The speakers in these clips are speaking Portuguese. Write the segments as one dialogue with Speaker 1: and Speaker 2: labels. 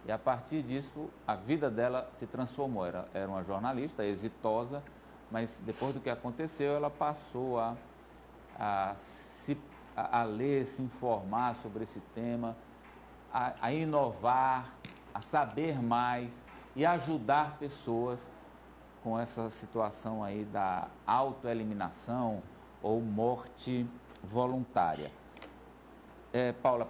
Speaker 1: E a partir disso, a vida dela se transformou. Era uma jornalista exitosa, mas depois do que aconteceu, ela passou a, se, a ler, se informar sobre esse tema, a inovar, a saber mais e ajudar pessoas com essa situação aí da autoeliminação ou morte voluntária. Paula,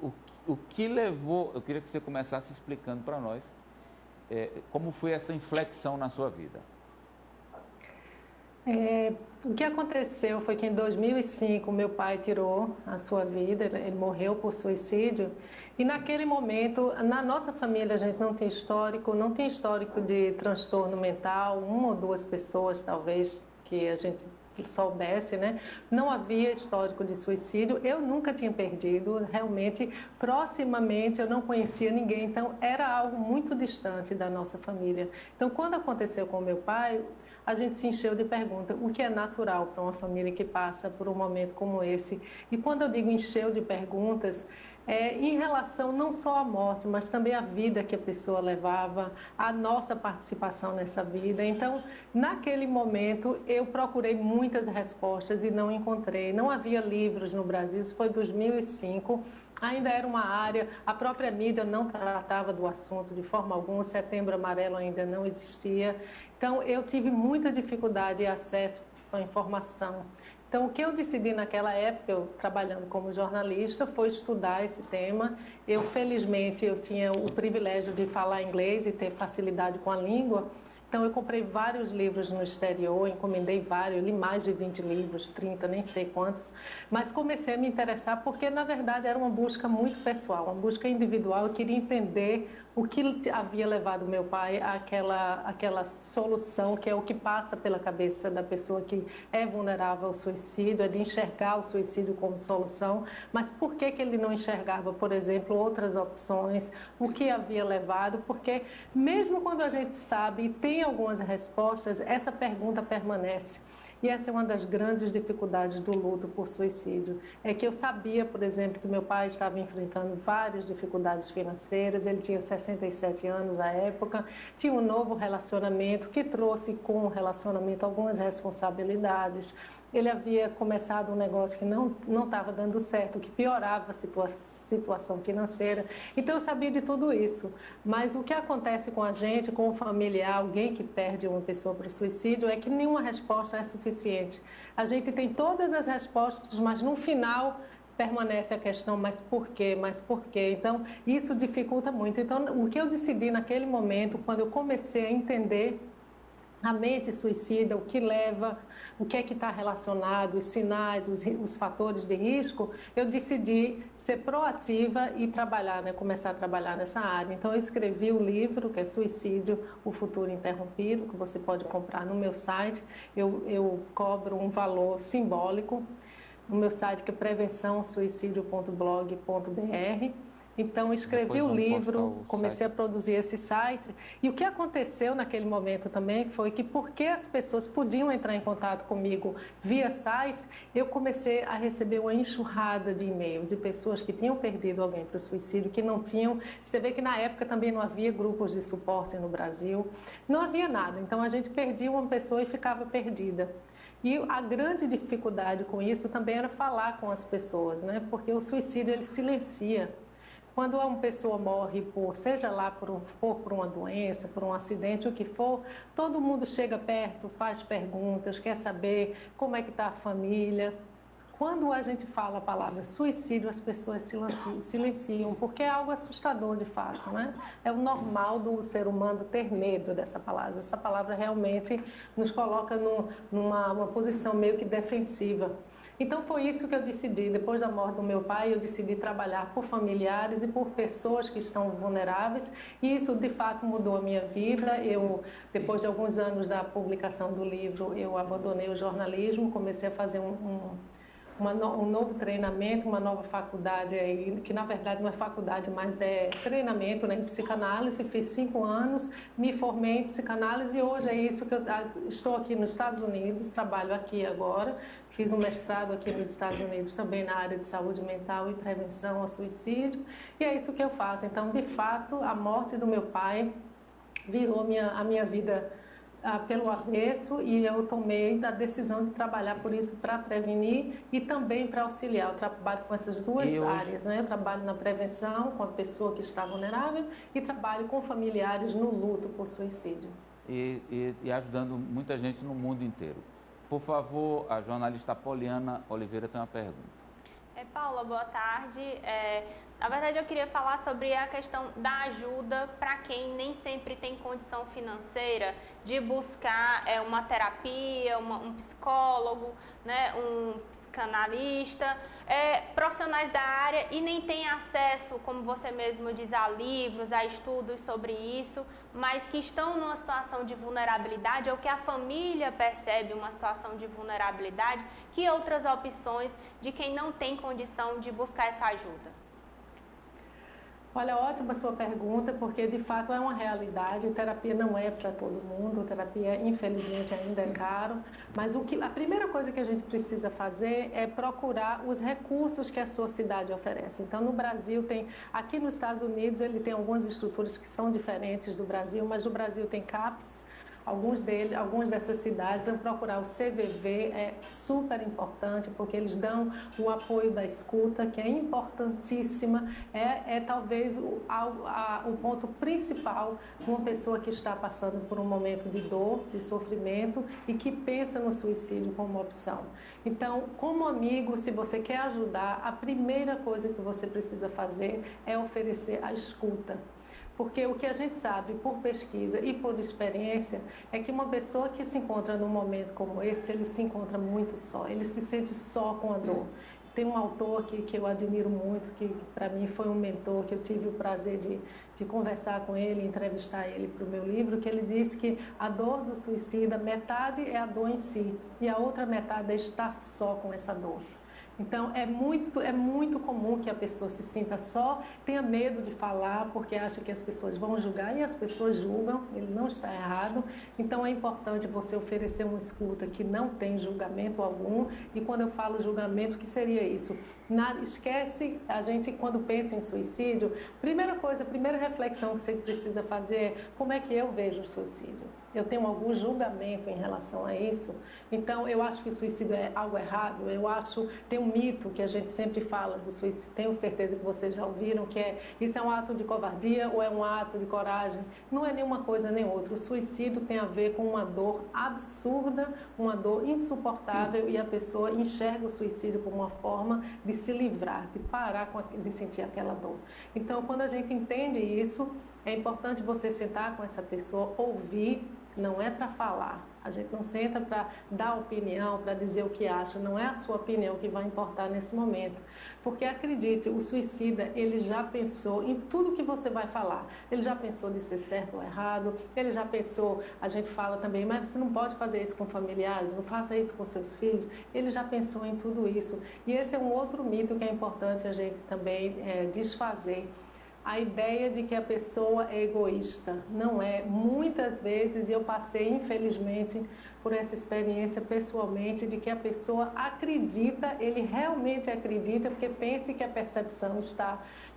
Speaker 1: o, o que levou, eu queria que você começasse explicando para nós como foi essa inflexão na sua vida.
Speaker 2: O que aconteceu foi que em 2005 meu pai tirou a sua vida, ele morreu por suicídio, e naquele momento, na nossa família, a gente não tem histórico de transtorno mental, uma ou duas pessoas talvez que a gente soubesse, né? Não havia histórico de suicídio, eu nunca tinha perdido, realmente, proximamente eu não conhecia ninguém, então era algo muito distante da nossa família. Então, quando aconteceu com meu pai, a gente se encheu de perguntas, o que é natural para uma família que passa por um momento como esse. E quando eu digo encheu de perguntas, em relação não só à morte, mas também à vida que a pessoa levava, a nossa participação nessa vida. Então, naquele momento, eu procurei muitas respostas e não encontrei. Não havia livros no Brasil, isso foi em 2005. Ainda era uma área, a própria mídia não tratava do assunto de forma alguma, o Setembro Amarelo ainda não existia. Então, eu tive muita dificuldade de acesso à informação. Então, o que eu decidi naquela época, eu trabalhando como jornalista, foi estudar esse tema. Felizmente, eu tinha o privilégio de falar inglês e ter facilidade com a língua. Então, eu comprei vários livros no exterior, encomendei vários, li mais de 20 livros, 30, nem sei quantos, mas comecei a me interessar porque, na verdade, era uma busca muito pessoal, uma busca individual. Eu queria entender o que havia levado meu pai àquela solução, que é o que passa pela cabeça da pessoa que é vulnerável ao suicídio, é de enxergar o suicídio como solução, mas por que ele não enxergava, por exemplo, outras opções, o que havia levado, porque mesmo quando a gente sabe e tem algumas respostas, essa pergunta permanece. E essa é uma das grandes dificuldades do luto por suicídio. É que eu sabia, por exemplo, que meu pai estava enfrentando várias dificuldades financeiras, ele tinha 67 anos à época, tinha um novo relacionamento que trouxe com o relacionamento algumas responsabilidades. Ele havia começado um negócio que não estava dando certo, que piorava a situação financeira. Então eu sabia de tudo isso. Mas o que acontece com a gente, com o familiar, alguém que perde uma pessoa para o suicídio, é que nenhuma resposta é suficiente. A gente tem todas as respostas, mas no final permanece a questão, mas por quê? Mas por quê? Então isso dificulta muito. Então o que eu decidi naquele momento, quando eu comecei a entender a mente suicida, o que leva, o que é que está relacionado, os sinais, os fatores de risco, eu decidi ser proativa e trabalhar, né, começar a trabalhar nessa área. Então, eu escrevi o livro, que é Suicídio, o Futuro Interrompido, que você pode comprar no meu site. Eu cobro um valor simbólico no meu site, que é prevençãosuicidio.blog.br. Então, escrevi o livro, comecei a produzir esse site. E o que aconteceu naquele momento também foi que, porque as pessoas podiam entrar em contato comigo via site, eu comecei a receber uma enxurrada de e-mails de pessoas que tinham perdido alguém para o suicídio, que não tinham. Você vê que na época também não havia grupos de suporte no Brasil, não havia nada. Então, a gente perdia uma pessoa e ficava perdida. E a grande dificuldade com isso também era falar com as pessoas, né? Porque o suicídio, ele silencia. Quando uma pessoa morre seja lá por uma doença, por um acidente, o que for, todo mundo chega perto, faz perguntas, quer saber como é que está a família. Quando a gente fala a palavra suicídio, as pessoas silenciam, porque é algo assustador de fato, né? É o normal do ser humano ter medo dessa palavra. Essa palavra realmente nos coloca numa posição meio que defensiva. Então foi isso que eu decidi. Depois da morte do meu pai, eu decidi trabalhar por familiares e por pessoas que estão vulneráveis, e isso de fato mudou a minha vida. Depois de alguns anos da publicação do livro, eu abandonei o jornalismo, comecei a fazer um novo treinamento, uma nova faculdade, aí, que na verdade não é faculdade, mas é treinamento, né, em psicanálise. Fiz 5 anos, me formei em psicanálise e hoje é isso que eu estou aqui nos Estados Unidos, trabalho aqui agora. Fiz um mestrado aqui nos Estados Unidos também na área de saúde mental e prevenção ao suicídio. E é isso que eu faço. Então, de fato, a morte do meu pai virou a minha vida pelo avesso e eu tomei a decisão de trabalhar por isso para prevenir e também para auxiliar. Eu trabalho com essas duas áreas, né? Eu trabalho na prevenção com a pessoa que está vulnerável e trabalho com familiares no luto por suicídio.
Speaker 1: E ajudando muita gente no mundo inteiro. Por favor, a jornalista Poliana Oliveira tem uma pergunta.
Speaker 3: Paula, boa tarde. Na verdade, eu queria falar sobre a questão da ajuda para quem nem sempre tem condição financeira de buscar uma terapia, um psicólogo, né, um psicanalista, profissionais da área e nem tem acesso, como você mesmo diz, a livros, a estudos sobre isso, mas que estão numa situação de vulnerabilidade ou que a família percebe uma situação de vulnerabilidade, que outras opções de quem não tem condição de buscar essa ajuda?
Speaker 2: Olha, ótima sua pergunta, porque de fato é uma realidade. Terapia não é para todo mundo, terapia infelizmente ainda é caro, mas a primeira coisa que a gente precisa fazer é procurar os recursos que a sua cidade oferece. Então, no Brasil aqui nos Estados Unidos ele tem algumas estruturas que são diferentes do Brasil, mas no Brasil tem CAPS. Algumas dessas cidades vão procurar o CVV, é super importante, porque eles dão o apoio da escuta, que é importantíssima, talvez o ponto principal de uma pessoa que está passando por um momento de dor, de sofrimento e que pensa no suicídio como opção. Então, como amigo, se você quer ajudar, a primeira coisa que você precisa fazer é oferecer a escuta. Porque o que a gente sabe por pesquisa e por experiência é que uma pessoa que se encontra num momento como esse, ele se encontra muito só, ele se sente só com a dor. Tem um autor que eu admiro muito, que para mim foi um mentor, que eu tive o prazer de conversar com ele, entrevistar ele para o meu livro, que ele disse que a dor do suicida, metade é a dor em si e a outra metade é estar só com essa dor. Então, é muito comum que a pessoa se sinta só, tenha medo de falar, porque acha que as pessoas vão julgar, e as pessoas julgam, ele não está errado. Então, é importante você oferecer uma escuta que não tem julgamento algum. E quando eu falo julgamento, o que seria isso? Esquece, a gente quando pensa em suicídio, primeira reflexão que você precisa fazer é como é que eu vejo o suicídio? Eu tenho algum julgamento em relação a isso? Então, eu acho que o suicídio é algo errado. Tem um mito que a gente sempre fala do suicídio, tenho certeza que vocês já ouviram, que isso é um ato de covardia ou é um ato de coragem? Não é nenhuma coisa nem outra. O suicídio tem a ver com uma dor absurda, uma dor insuportável, e a pessoa enxerga o suicídio como uma forma de se livrar, de parar de sentir aquela dor. Então, quando a gente entende isso, é importante você sentar com essa pessoa, ouvir, não é para falar. A gente não senta para dar opinião, para dizer o que acha, não é a sua opinião que vai importar nesse momento. Porque acredite, o suicida, ele já pensou em tudo que você vai falar. Ele já pensou de ser certo ou errado, ele já pensou, a gente fala também, mas você não pode fazer isso com familiares, não faça isso com seus filhos. Ele já pensou em tudo isso. E esse é um outro mito que é importante a gente também desfazer. A ideia de que a pessoa é egoísta. Não é. Muitas vezes eu passei, infelizmente, por essa experiência pessoalmente, de que a pessoa acredita, ele realmente acredita, porque pensa que a percepção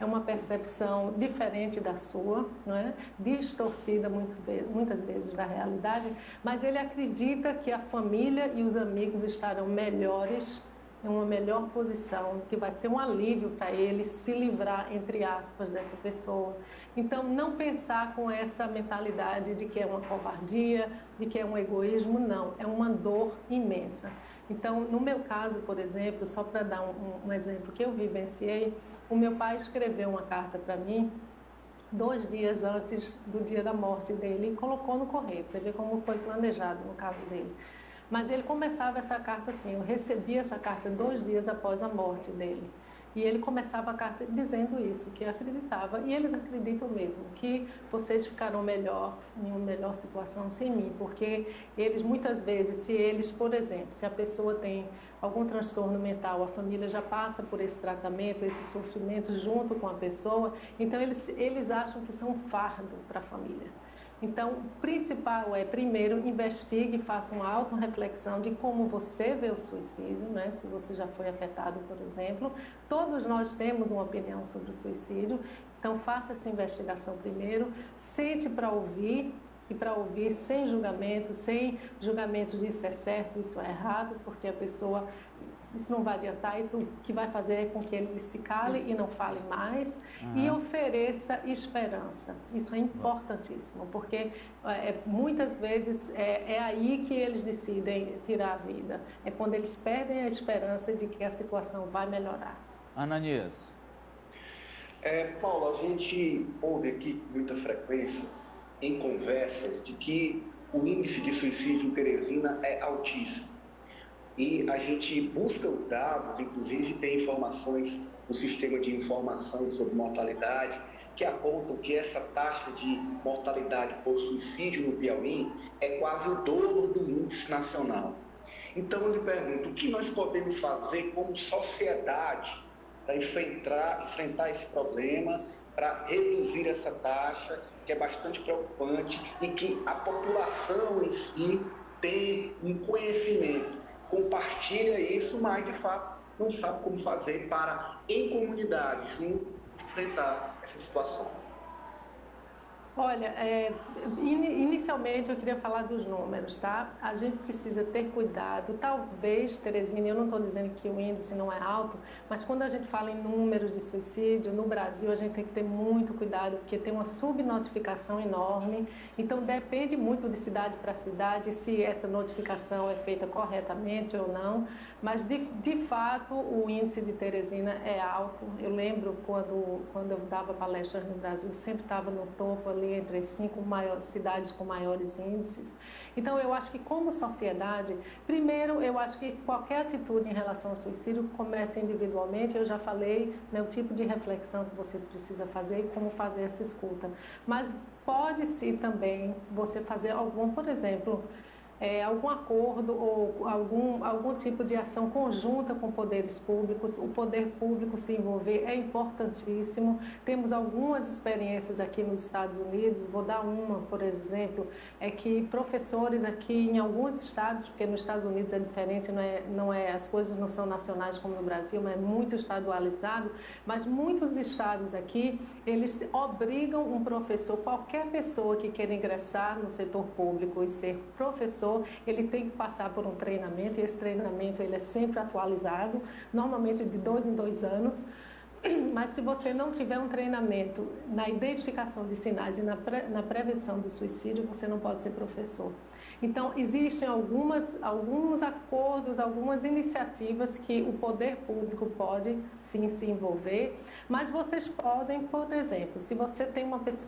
Speaker 2: é uma percepção diferente da sua, não é? Distorcida muitas vezes da realidade, mas ele acredita que a família e os amigos estarão melhores, em uma melhor posição, que vai ser um alívio para ele se livrar, entre aspas, dessa pessoa. Então, não pensar com essa mentalidade de que é uma covardia, de que é um egoísmo, não, é uma dor imensa. Então, no meu caso, por exemplo, só para dar um exemplo que eu vivenciei, o meu pai escreveu uma carta para mim 2 dias antes do dia da morte dele e colocou no correio. Você vê como foi planejado no caso dele. Mas ele começava essa carta assim, eu recebi essa carta 2 dias após a morte dele. E ele começava a carta dizendo isso, que acreditava, e eles acreditam mesmo, que vocês ficarão melhor, em uma melhor situação sem mim, porque eles muitas vezes, se eles, por exemplo, se a pessoa tem algum transtorno mental, a família já passa por esse tratamento, esse sofrimento junto com a pessoa, então eles acham que são um fardo para a família. Então, o principal é, primeiro, investigue e faça uma autorreflexão de como você vê o suicídio, né? Se você já foi afetado, por exemplo. Todos nós temos uma opinião sobre o suicídio, então faça essa investigação primeiro, sente para ouvir, e para ouvir sem julgamento de isso é certo, isso é errado, porque a pessoa... Isso não vai adiantar, isso o que vai fazer é com que ele se cale e não fale mais, e ofereça esperança. Isso é importantíssimo, porque muitas vezes é aí que eles decidem tirar a vida. É quando eles perdem a esperança de que a situação vai melhorar.
Speaker 1: Ananias.
Speaker 4: Paulo, a gente ouve aqui com muita frequência em conversas de que o índice de suicídio em Teresina é altíssimo. E a gente busca os dados, inclusive tem informações no sistema de informação sobre mortalidade, que apontam que essa taxa de mortalidade por suicídio no Piauí é quase o dobro do índice nacional. Então eu lhe pergunto, o que nós podemos fazer como sociedade para enfrentar esse problema, para reduzir essa taxa, que é bastante preocupante, e que a população em si tem um conhecimento, compartilha isso, mas de fato não sabe como fazer para, em comunidade, enfrentar essa situação.
Speaker 2: Olha, inicialmente eu queria falar dos números, tá? A gente precisa ter cuidado, talvez, Teresina, eu não estou dizendo que o índice não é alto, mas quando a gente fala em números de suicídio, no Brasil a gente tem que ter muito cuidado, porque tem uma subnotificação enorme, então depende muito de cidade para cidade, se essa notificação é feita corretamente ou não, mas de fato o índice de Teresina é alto. Eu lembro quando eu dava palestras no Brasil, sempre estava no topo ali entre as 5 cidades com maiores índices. Então eu acho que como sociedade, primeiro eu acho que qualquer atitude em relação ao suicídio começa individualmente. Eu já falei, né, o tipo de reflexão que você precisa fazer e como fazer essa escuta. Mas pode-se também você fazer por exemplo, algum acordo ou algum tipo de ação conjunta com poderes públicos. O poder público se envolver é importantíssimo. Temos algumas experiências aqui nos Estados Unidos, vou dar uma, por exemplo, é que professores aqui em alguns estados, porque nos Estados Unidos é diferente, as coisas não são nacionais como no Brasil, mas é muito estadualizado, mas muitos estados aqui, eles obrigam um professor, qualquer pessoa que queira ingressar no setor público e ser professor, ele tem que passar por um treinamento, e esse treinamento ele é sempre atualizado, normalmente de 2 em 2 anos, mas se você não tiver um treinamento na identificação de sinais e na prevenção do suicídio, você não pode ser professor. Então, existem alguns acordos, algumas iniciativas que o poder público pode sim se envolver, mas vocês podem, por exemplo, se você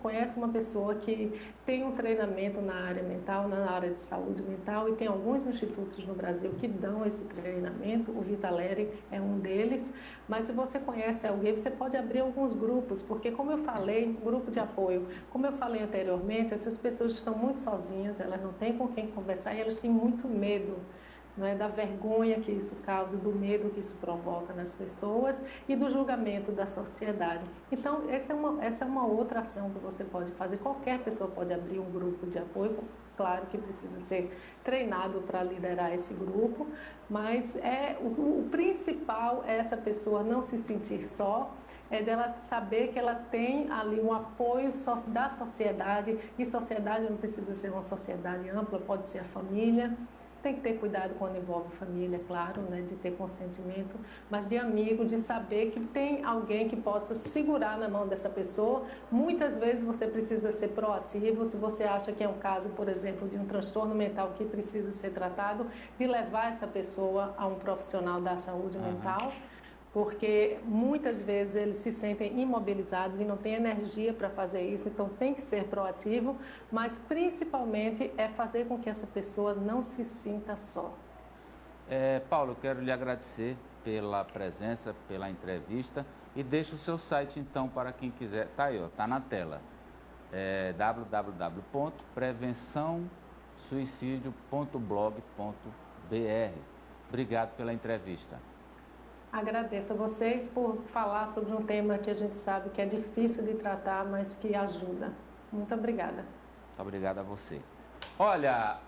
Speaker 2: conhece uma pessoa que tem um treinamento na área mental, na área de saúde mental, e tem alguns institutos no Brasil que dão esse treinamento, o Vitaleri é um deles, mas se você conhece alguém, você pode abrir alguns grupos, porque como eu falei, grupo de apoio, como eu falei anteriormente, essas pessoas estão muito sozinhas, elas não têm com quem conversar e elas têm muito medo, não é, da vergonha que isso causa, do medo que isso provoca nas pessoas e do julgamento da sociedade. Então, essa é uma outra ação que você pode fazer. Qualquer pessoa pode abrir um grupo de apoio, claro que precisa ser treinado para liderar esse grupo, mas o principal é essa pessoa não se sentir só, é dela saber que ela tem ali um apoio da sociedade, e sociedade não precisa ser uma sociedade ampla, pode ser a família. Tem que ter cuidado quando envolve família, claro, né, de ter consentimento, mas de amigo, de saber que tem alguém que possa segurar na mão dessa pessoa. Muitas vezes você precisa ser proativo, se você acha que é um caso, por exemplo, de um transtorno mental que precisa ser tratado, de levar essa pessoa a um profissional da saúde mental, porque muitas vezes eles se sentem imobilizados e não têm energia para fazer isso, então tem que ser proativo, mas principalmente é fazer com que essa pessoa não se sinta só.
Speaker 1: Paulo, eu quero lhe agradecer pela presença, pela entrevista, e deixa o seu site então para quem quiser, tá aí, tá na tela, www.prevençãosuicidio.blog.br. Obrigado pela entrevista.
Speaker 2: Agradeço a vocês por falar sobre um tema que a gente sabe que é difícil de tratar, mas que ajuda. Muito obrigada.
Speaker 1: Muito obrigado a você. Olha,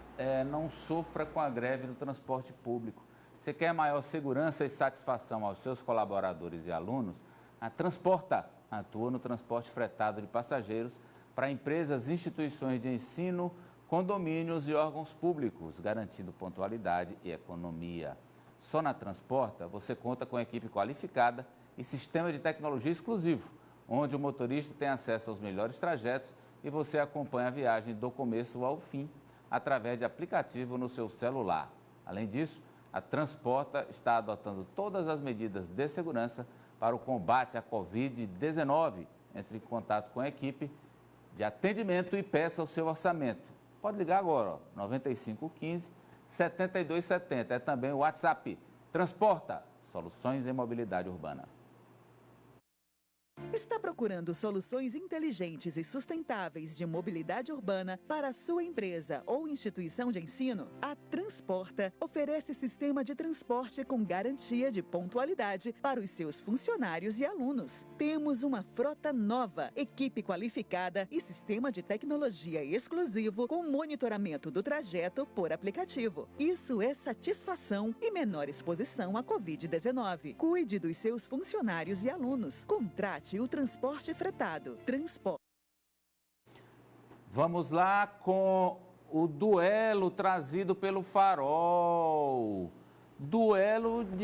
Speaker 1: não sofra com a greve do transporte público. Você quer maior segurança e satisfação aos seus colaboradores e alunos? A Transporta atua no transporte fretado de passageiros para empresas, instituições de ensino, condomínios e órgãos públicos, garantindo pontualidade e economia. Só na Transporta você conta com equipe qualificada e sistema de tecnologia exclusivo, onde o motorista tem acesso aos melhores trajetos e você acompanha a viagem do começo ao fim através de aplicativo no seu celular. Além disso, a Transporta está adotando todas as medidas de segurança para o combate à Covid-19. Entre em contato com a equipe de atendimento e peça o seu orçamento. Pode ligar agora, 9515 7270. É também o WhatsApp. Transporta, soluções em mobilidade urbana.
Speaker 5: Está procurando soluções inteligentes e sustentáveis de mobilidade urbana para a sua empresa ou instituição de ensino? A Transporta oferece sistema de transporte com garantia de pontualidade para os seus funcionários e alunos. Temos uma frota nova, equipe qualificada e sistema de tecnologia exclusivo com monitoramento do trajeto por aplicativo. Isso é satisfação e menor exposição à Covid-19. Cuide dos seus funcionários e alunos. Contrate o transporte fretado. Transporte.
Speaker 1: Vamos lá com o duelo trazido pelo Farol. Duelo de